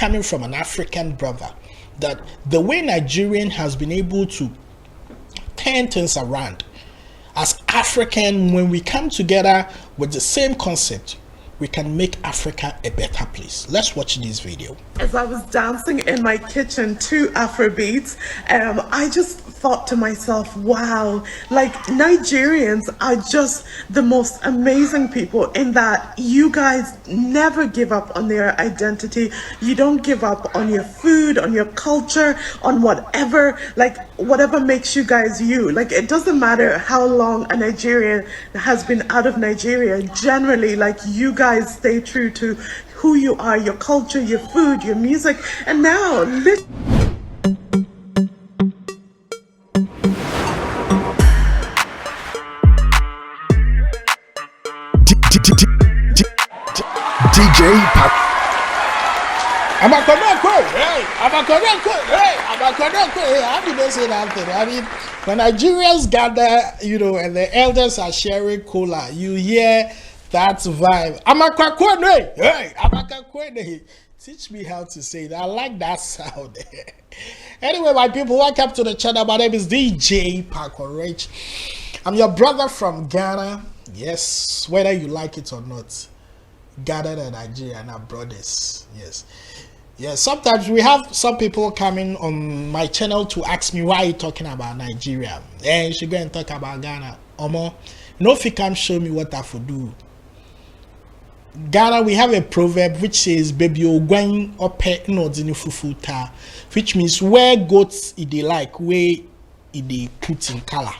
coming from an African brother, that the way Nigerian has been able to turn things around, as African, when we come together with the same concept, we can make Africa a better place. Let's watch this video. As I was dancing in my kitchen to Afrobeats, I just thought to myself, wow, like Nigerians are just the most amazing people in that you guys never give up on their identity. You don't give up on your food, on your culture, on whatever, like whatever makes you guys you. Like it doesn't matter how long a Nigerian has been out of Nigeria. Generally, like you guys stay true to who you are, your culture, your food, your music, and now DJ Pat. Hey, how did they say that thing? I mean, when Nigerians gather, you know, and the elders are sharing cola, you hear that vibe. Hey, teach me how to say it. I like that sound. Anyway, my people, welcome to the channel. My name is DJ Patriotism. I'm your brother from Ghana. Yes, whether you like it or not, Ghana and Nigeria are brothers. Yes, sometimes we have some people coming on my channel to ask me, why are you talking about Nigeria? And you should go and talk about Ghana. Omo, no, if you can show me what I should do. Ghana, we have a proverb which says, baby, you're going up no fufuta, which means where goats they like, where they put in color.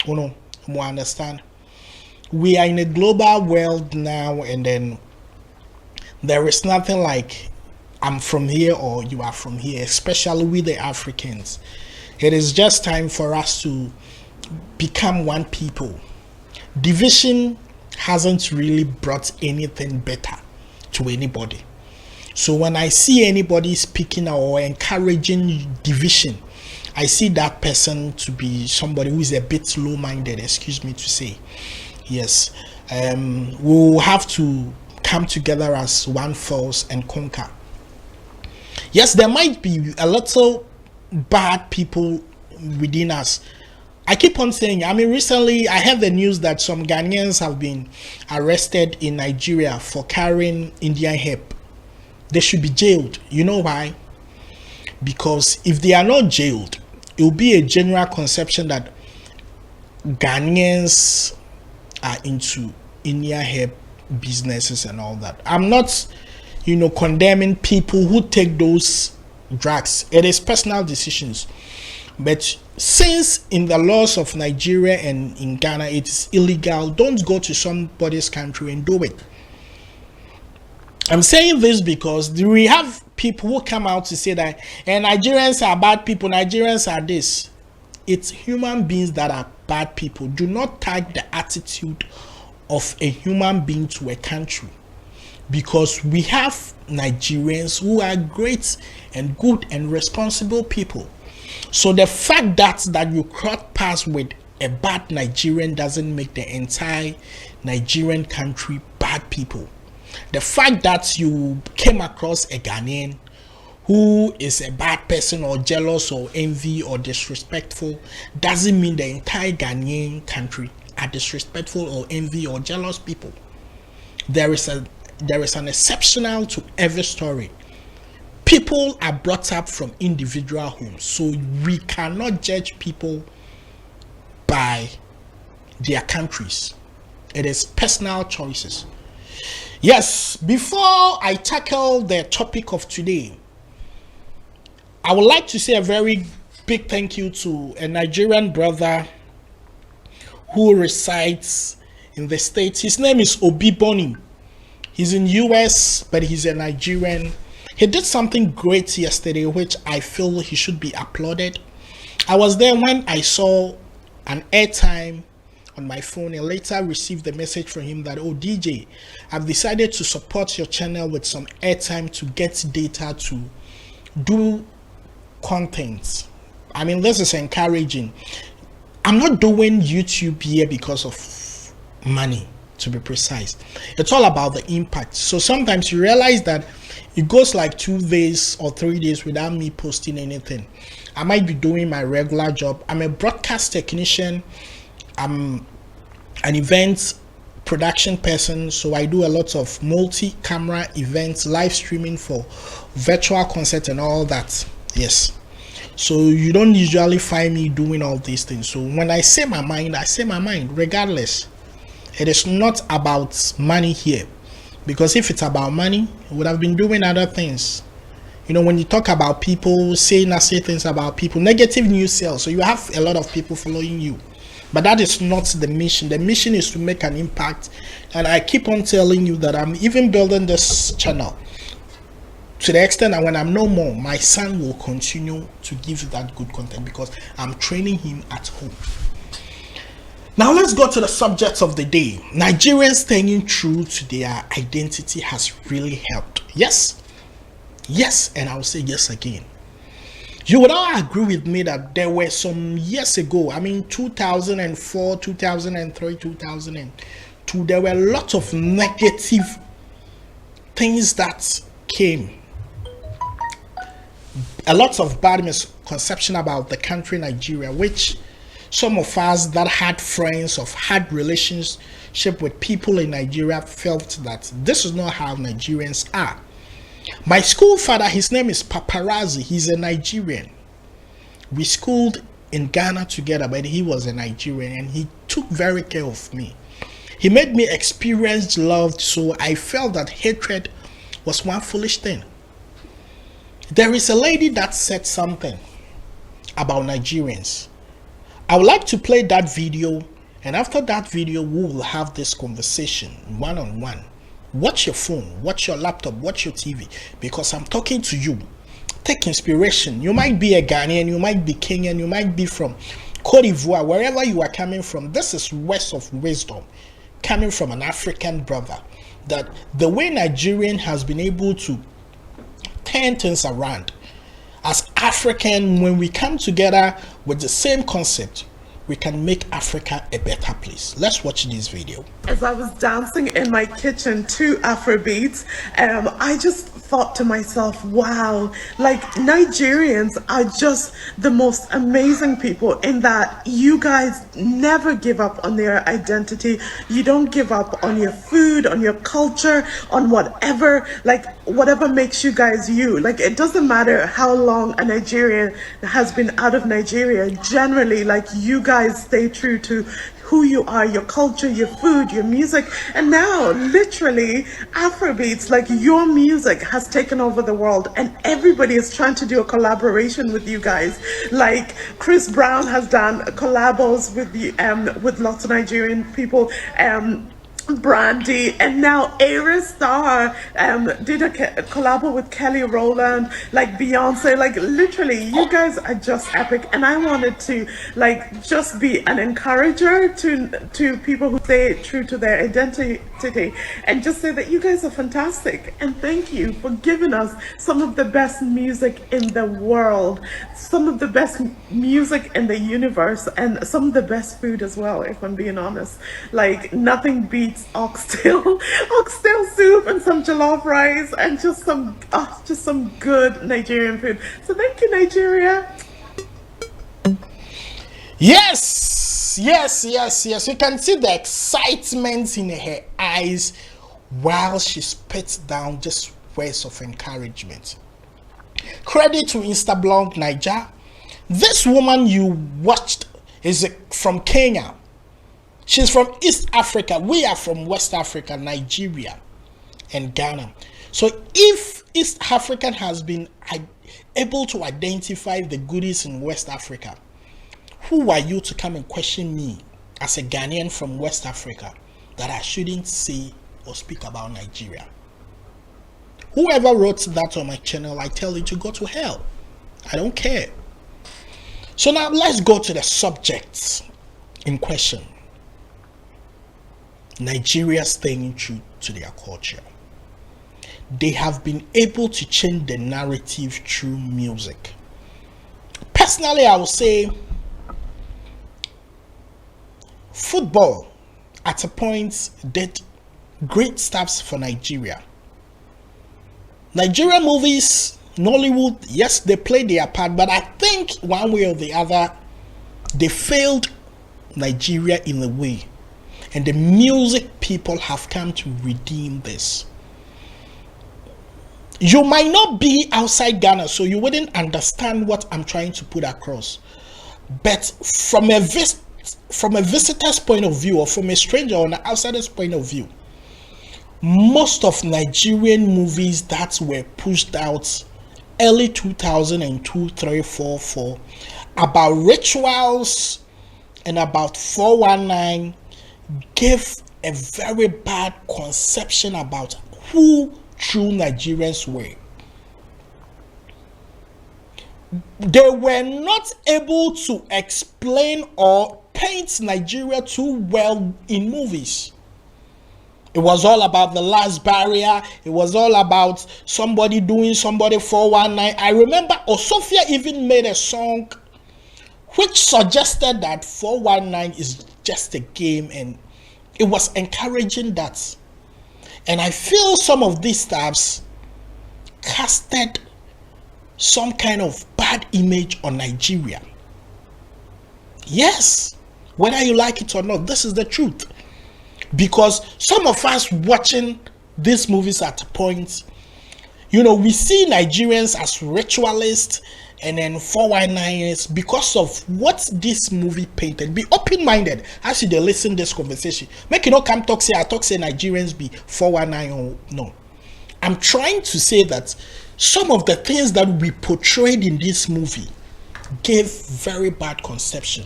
You know, you understand? We are in a global world now, and then there is nothing like I'm from here or you are from here, especially with the Africans. It is just time for us to become one people. Division hasn't really brought anything better to anybody. So when I see anybody speaking or encouraging division, I see that person to be somebody who is a bit low-minded, excuse me to say. Yes, we'll have to come together as one force and conquer. Yes, there might be a little bad people within us. I keep on saying, I mean, recently I heard the news that some Ghanaians have been arrested in Nigeria for carrying Indian hemp. They should be jailed. You know why? Because if they are not jailed, it will be a general conception that Ghanaians are into Indian hemp businesses and all that. I'm not, you know, condemning people who take those drugs. It is personal decisions. But since in the laws of Nigeria and in Ghana it is illegal, don't go to somebody's country and do it. I'm saying this because we have people who come out to say that and Nigerians are bad people, Nigerians are this. It's human beings that are bad people. Do not tag the attitude of a human being to a country, because we have Nigerians who are great and good and responsible people. So the fact that you cross paths with a bad Nigerian doesn't make the entire Nigerian country bad people. The fact that you came across a Ghanaian who is a bad person or jealous or envy or disrespectful doesn't mean the entire Ghanaian country are disrespectful or envy or jealous people. There is an exceptional to every story. People are brought up from individual homes, so we cannot judge people by their countries. It is personal choices. Yes, before I tackle the topic of today, I would like to say a very big thank you to a Nigerian brother who resides in the States. His name is Obi Boni. He's in US, but he's a Nigerian. He did something great yesterday, which I feel he should be applauded. I was there when I saw an airtime on my phone and later received the message from him that, oh DJ, I've decided to support your channel with some airtime to get data to do content. I mean, this is encouraging. I'm not doing YouTube here because of money, to be precise. It's all about the impact. So sometimes you realize that it goes like 2 days or 3 days without me posting anything. I might be doing my regular job. I'm a broadcast technician. I'm an event production person, so I do a lot of multi-camera events, live streaming for virtual concerts and all that. Yes. So you don't usually find me doing all these things. So when I say my mind, I say my mind regardless. It is not about money here, because if it's about money, I would have been doing other things. You know, when you talk about people saying nasty things about people, negative news sells. So you have a lot of people following you. But that is not the mission. The mission is to make an impact. And I keep on telling you that I'm even building this channel to the extent that when I'm no more, my son will continue to give that good content because I'm training him at home. Now let's go to the subject of the day. Nigerians staying true to their identity has really helped. Yes. Yes, and I'll say yes again. You would all agree with me that there were some years ago, I mean 2004, 2003, 2002, there were a lot of negative things that came. A lot of bad misconception about the country Nigeria, which some of us that had friends or had relationship with people in Nigeria felt that this is not how Nigerians are. My school father, his name is Paparazzi. He's a Nigerian. We schooled in Ghana together, but he was a Nigerian and he took very care of me. He made me experience love, so I felt that hatred was one foolish thing. There is a lady that said something about Nigerians. I would like to play that video, and after that video, we will have this conversation one-on-one. Watch your phone, watch your laptop, watch your TV, because I'm talking to you. Take inspiration. You might be a Ghanaian, you might be Kenyan, you might be from Cote d'Ivoire, wherever you are coming from. This is words of wisdom coming from an African brother, that the way Nigerian has been able to turn things around. As African, when we come together with the same concept, we can make Africa a better place. Let's watch this video. As I was dancing in my kitchen to Afrobeats, I just thought to myself, wow, like Nigerians are just the most amazing people in that you guys never give up on their identity. You don't give up on your food, on your culture, on whatever, like whatever makes you guys you. Like it doesn't matter how long a Nigerian has been out of Nigeria, generally like you guys stay true to who you are, your culture, your food, your music. And now literally Afrobeats, like your music has taken over the world and everybody is trying to do a collaboration with you guys. Like Chris Brown has done collabos with lots of Nigerian people, Brandy, and now Aries Star did a collab with Kelly Rowland, like Beyonce. Like literally you guys are just epic, and I wanted to like just be an encourager to people who stay true to their identity and just say that you guys are fantastic, and thank you for giving us some of the best music in the world, some of the best music in the universe, and some of the best food as well, if I'm being honest. Like nothing beats oxtail soup and some jollof rice and just some good Nigerian food. So thank you, Nigeria. Yes. You can see the excitement in her eyes while she spits down just words of encouragement. Credit to Instablog Niger. This woman you watched is from Kenya. She's from East Africa. We are from West Africa, Nigeria, and Ghana. So if East African has been able to identify the goodies in West Africa, who are you to come and question me as a Ghanaian from West Africa that I shouldn't say or speak about Nigeria? Whoever wrote that on my channel, I tell you to go to hell. I don't care. So now let's go to the subject in question. Nigeria staying true to their culture. They have been able to change the narrative through music. Personally, I would say football at a point did great stuffs for Nigeria. Nigerian movies, Nollywood, yes, they played their part, but I think one way or the other, they failed Nigeria in a way. And the music people have come to redeem this. You might not be outside Ghana, so you wouldn't understand what I'm trying to put across. But from a visitor's point of view, or from a stranger or an outsider's point of view, most of Nigerian movies that were pushed out early 2002, 3, 4, 4 about rituals and about 419 gave a very bad conception about who true Nigerians were. They were not able to explain or paint Nigeria too well in movies. It was all about the last barrier. It was all about somebody doing somebody 419. I remember Osofia even made a song which suggested that 419 is just a game, and it was encouraging that. And I feel some of these stars casted some kind of bad image on Nigeria. Yes, whether you like it or not, this is the truth. Because some of us watching these movies at points, we see Nigerians as ritualists and then 419ers because of what this movie painted. Be open-minded as you listen to this conversation. Make you not come talk say Nigerians be 419 or no. I'm trying to say that some of the things that we portrayed in this movie gave very bad conception.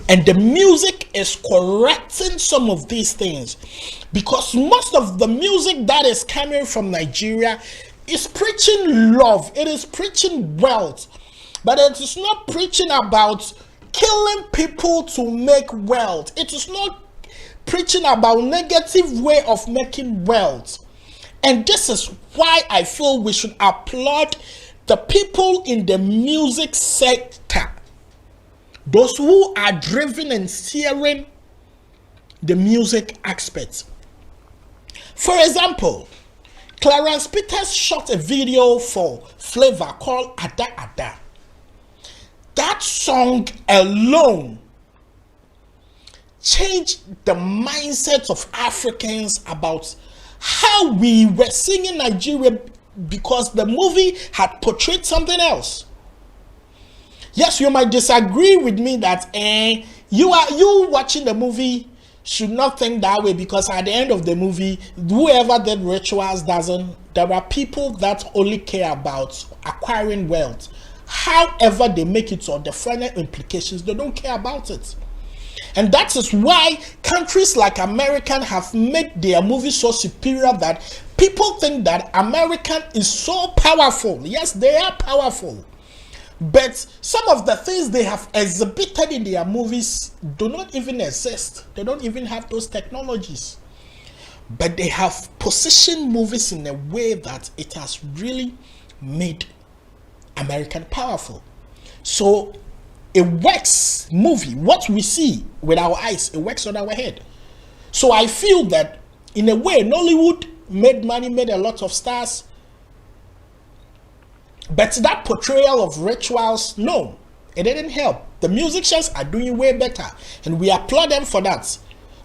And the music is correcting some of these things, because most of the music that is coming from Nigeria is preaching love. It is preaching wealth, but it is not preaching about killing people to make wealth. It is not preaching about negative way of making wealth. And this is why I feel we should applaud the people in the music sector, those who are driven and steering the music aspects. For example, Clarence Peters shot a video for Flavor called Ada Ada. That song alone changed the mindset of Africans about how we were singing Nigeria, because the movie had portrayed something else. Yes, you might disagree with me that you watching the movie should not think that way, because at the end of the movie, whoever did rituals doesn't. There are people that only care about acquiring wealth. However they make it, or the final implications, they don't care about it. And that is why countries like America have made their movies so superior that people think that American is so powerful. Yes, they are powerful. But some of the things they have exhibited in their movies do not even exist. They don't even have those technologies. But they have positioned movies in a way that it has really made American powerful. So it works, movie, what we see with our eyes, it works on our head. So I feel that in a way, Nollywood made money, made a lot of stars. But that portrayal of rituals, no, it didn't help. The musicians are doing way better, and we applaud them for that.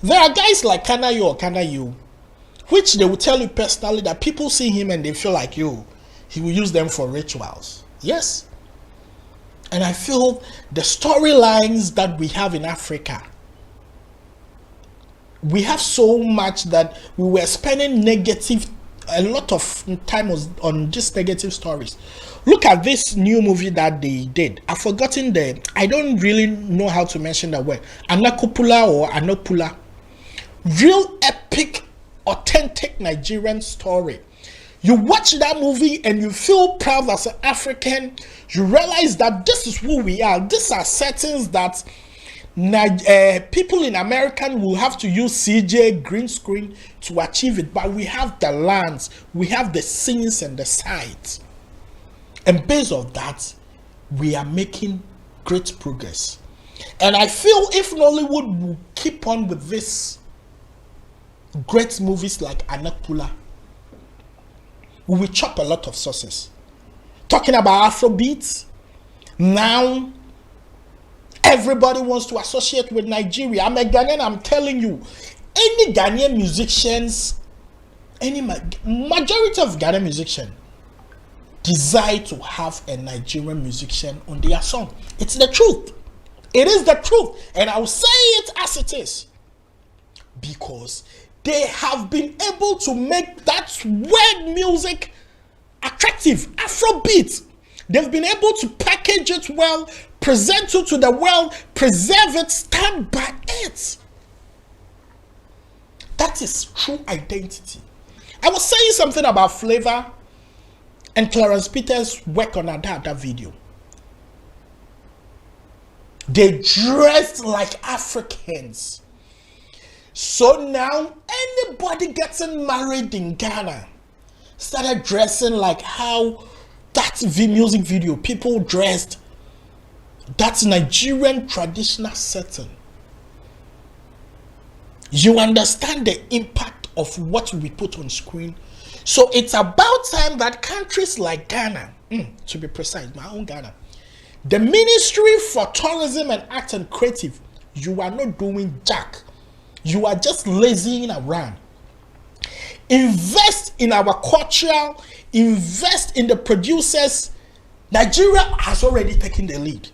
There are guys like Kanayo or Kanayu, which they will tell you personally that people see him and they feel like, he will use them for rituals. Yes. And I feel the storylines that we have in Africa, we have so much that we were spending a lot of time on just negative stories. Look at this new movie that they did. I've forgotten I don't really know how to mention that word. Anakopula or Anopula. Real epic, authentic Nigerian story. You watch that movie and you feel proud as an African. You realize that this is who we are. These are settings that people in America will have to use CJ, green screen to achieve it. But we have the lands, we have the scenes and the sites. And based on that, we are making great progress. And I feel if Nollywood will keep on with this great movies like Anakpula, we will chop a lot of sauces. Talking about Afrobeats, now everybody wants to associate with Nigeria. I'm a Ghanaian, I'm telling you. Any Ghanaian musicians, majority of Ghanaian musicians desire to have a Nigerian musician on their song. It's the truth. It is the truth. And I will say it as it is. Because they have been able to make that word music attractive. Afrobeat. They've been able to package it well, present it to the world, preserve it, stand by it. That is true identity. I was saying something about Flavor and Clarence Peters' work on that video. They dressed like Africans. So now anybody getting married in Ghana started dressing like how that music video people dressed. That's Nigerian traditional setting. You understand the impact of what we put on screen. So it's about time that countries like Ghana, to be precise, my own Ghana, the Ministry for Tourism and Arts and Creative, you are not doing jack. You are just lazying around. Invest in our culture, invest in the producers. Nigeria has already taken the lead.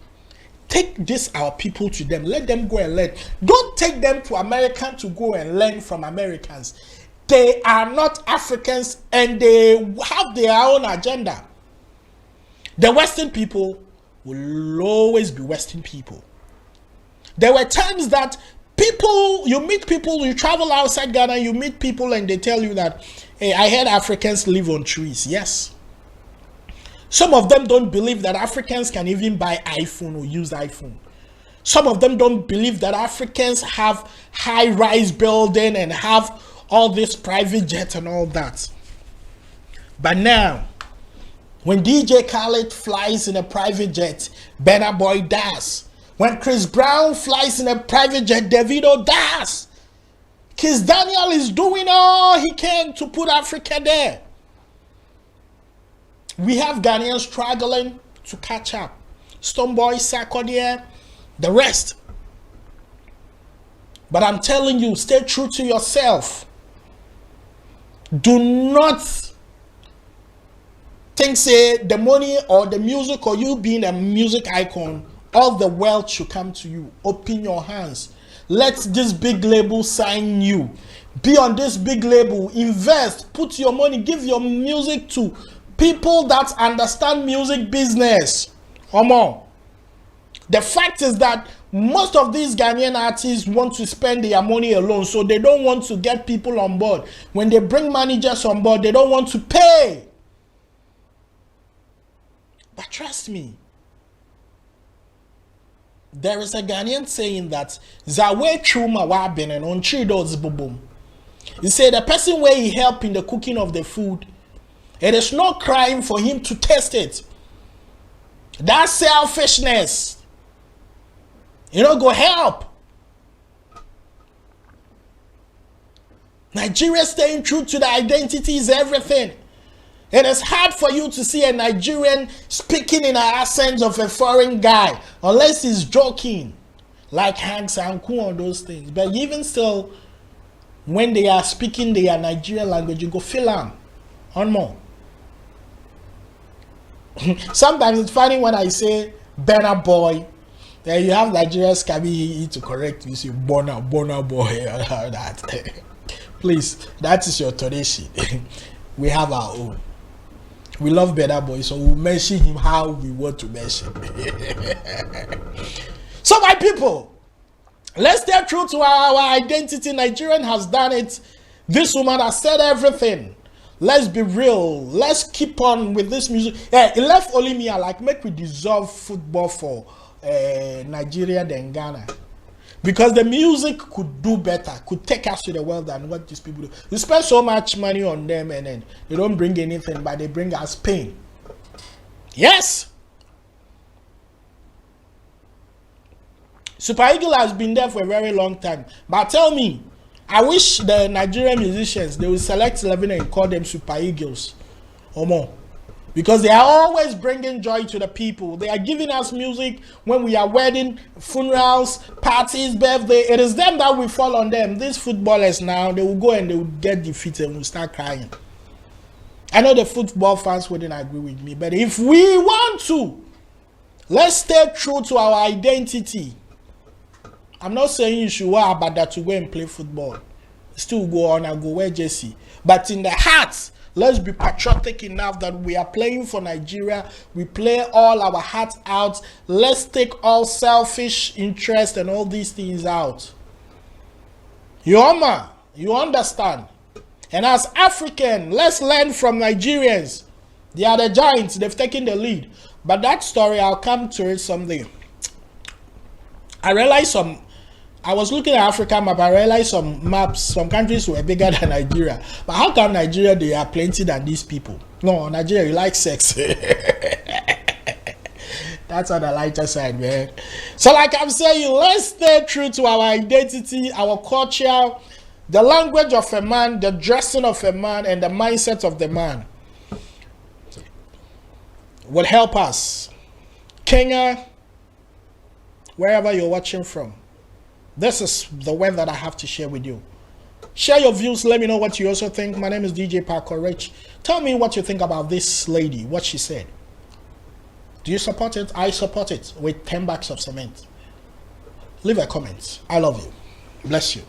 Take this, our people, to them. Let them go and learn. Don't take them to America to go and learn from Americans. They are not Africans and they have their own agenda. The Western people will always be Western people. There were times that you meet people, you travel outside Ghana, you meet people and they tell you that, hey, I heard Africans live on trees. Yes. Some of them don't believe that Africans can even buy iPhone or use iPhone. Some of them don't believe that Africans have high-rise building and have all this private jet and all that. But now, when DJ Khaled flies in a private jet, Burna Boy does. When Chris Brown flies in a private jet, Davido does. Kiss Daniel is doing all he can to put Africa there. We have Ghanaians struggling to catch up. Stonebwoy, Sarkodie, the rest. But I'm telling you, stay true to yourself. Do not think, say, the money or the music or you being a music icon, all the wealth should come to you. Open your hands. Let this big label sign you. Be on this big label. Invest. Put your money. Give your music to people that understand music business. Come on. The fact is that most of these Ghanaian artists want to spend their money alone, so they don't want to get people on board. When they bring managers on board, they don't want to pay. But trust me, there is a Ghanaian saying that Zawe Chuma Waben and on Chidos Bubum. He said the person where he helped in the cooking of the food, it is no crime for him to taste it. That's selfishness. Go help. Nigeria staying true to the identity is everything. It is hard for you to see a Nigerian speaking in an accent of a foreign guy, unless he's joking, like Hank Sanku or those things. But even still, when they are speaking their Nigerian language, you go feel them on more. Sometimes it's funny when I say Burna Boy, then you have Nigerians coming to correct you, say Burna Boy. That. Please, that is your tradition. We have our own. We love Burna Boy, so we'll mention him how we want to mention. So my people, let's stay true to our identity. Nigerian has done it. This woman has said everything. Let's be real. Let's keep on with this music. It left only me like make we dissolve football for Nigeria than Ghana. Because the music could do better, could take us to the world than what these people do. We spend so much money on them and then they don't bring anything, but they bring us pain. Yes. Super Eagles has been there for a very long time. But tell me, I wish the Nigerian musicians, they will select 11 and call them Super Eagles or more. Because they are always bringing joy to the people. They are giving us music when we are wedding, funerals, parties, birthday. It is them that we fall on them. These footballers now, they will go and they will get defeated and will start crying. I know the football fans wouldn't agree with me, but if we want to, let's stay true to our identity. I'm not saying you should wear abada to go and play football. Still go on and go wear jersey. But in the heart, let's be patriotic enough that we are playing for Nigeria. We play all our hearts out. Let's take all selfish interest and all these things out. You understand? And as African, let's learn from Nigerians. They are the giants. They've taken the lead. But that story, I'll come to it someday. I was looking at Africa map. I realized some maps, some countries were bigger than Nigeria. But how come Nigeria, they are plenty than these people? No, Nigeria, you like sex. That's on the lighter side, man. So like I'm saying, let's stay true to our identity, our culture, the language of a man, the dressing of a man, and the mindset of the man will help us. Kenya, wherever you're watching from, this is the word that I have to share with you. Share your views. Let me know what you also think. My name is DJ Parker Rich. Tell me what you think about this lady, what she said. Do you support it? I support it with 10 bags of cement. Leave a comment. I love you. Bless you.